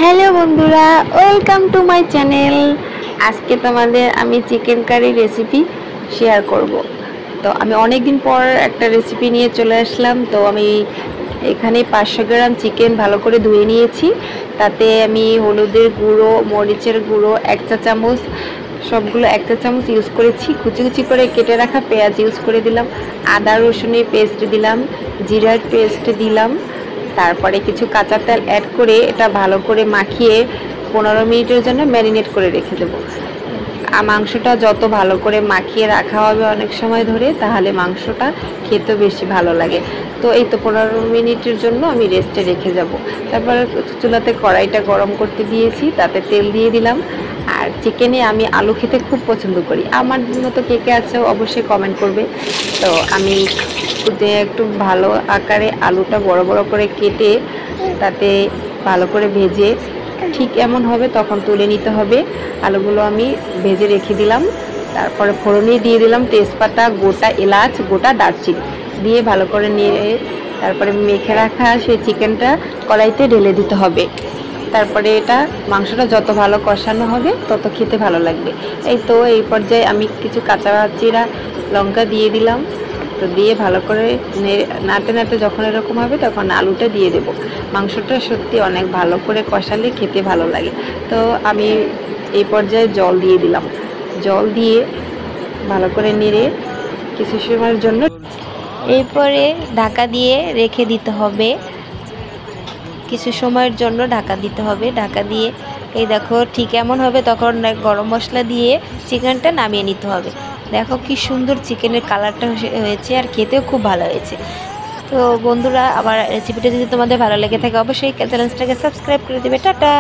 Hello বন্ধুরা, welcome to my channel. আজকে তোমাদের আমি চিকেন কারি রেসিপি শেয়ার করব। তো আমি অনেক দিন পর একটা রেসিপি নিয়ে চলে আসলাম। তো আমি এখানে 500 গ্রাম চিকেন ভালো করে ধুয়ে নিয়েছি। তাতে আমি হলুদের গুঁড়ো, মরিচের গুঁড়ো 1 চা চামচ, সবগুলো 1 চা চামচ ইউজ করেছি। কুচি কুচি করে কেটে রাখা পেঁয়াজ ইউজ করে দিলাম, আদা রসুনের পেস্ট দিলাম, জিরার পেস্ট দিলাম, তারপরে কিছু কাঁচা তেল অ্যাড করে এটা ভালো করে মাখিয়ে 15 মিনিটের জন্য ম্যারিনেট করে রেখে দেবো। মাংসটা যত ভালো করে মাখিয়ে রাখা হবে অনেক সময় ধরে, তাহলে মাংসটা খেতে বেশি ভালো লাগে। তো এই তো 15 মিনিটের জন্য আমি রেস্টে রেখে যাব। তারপর চুলাতে কড়াইটা গরম করতে দিয়েছি, তাতে তেল দিয়ে দিলাম। আর চিকেনে আমি আলু খেতে খুব পছন্দ করি। আমার মতো কে কে আছে অবশ্যই কমেন্ট করবে। তো আমি একটু ভালো আকারে আলুটা বড় বড় করে কেটে তাতে ভালো করে ভেজে ঠিক এমন হবে তখন তুলে নিতে হবে। আলুগুলো আমি ভেজে রেখে দিলাম। তারপরে ফোড়নে দিয়ে দিলাম তেজপাতা, গোটা এলাচ, গোটা দারচিনি দিয়ে ভালো করে নেড়ে তারপরে মেখে রাখা সেই চিকেনটা কড়াইতে ঢেলে দিতে হবে। তারপরে এটা মাংসটা যত ভালো কষানো হবে তত খেতে ভালো লাগবে। এই তো এই পর্যায়ে আমি কিছু কাঁচা জিরা লঙ্কা দিয়ে দিলাম। তো দিয়ে ভালো করে নাড়তে নাড়তে যখন এরকম হবে তখন আলুটা দিয়ে দেব। মাংসটা সত্যি অনেক ভালো করে কষালে খেতে ভালো লাগে। তো আমি এই পর্যায়ে জল দিয়ে দিলাম। জল দিয়ে ভালো করে নেড়ে কিছু সময়ের জন্য এরপরে ঢাকা দিয়ে রেখে দিতে হবে। কিছু সময়ের জন্য ঢাকা দিতে হবে। ঢাকা দিয়ে এই দেখো ঠিক এমন হবে তখন গরম মশলা দিয়ে চিকেনটা নামিয়ে নিতে হবে। দেখো কি সুন্দর চিকেনের কালারটা হয়েছে, আর খেতেও খুব ভালো হয়েছে। তো বন্ধুরা, আমার রেসিপিটা যদি তোমাদের ভালো লেগে থাকে অবশ্যই চ্যানেলটাকে সাবস্ক্রাইব করে দেবে। টাটা।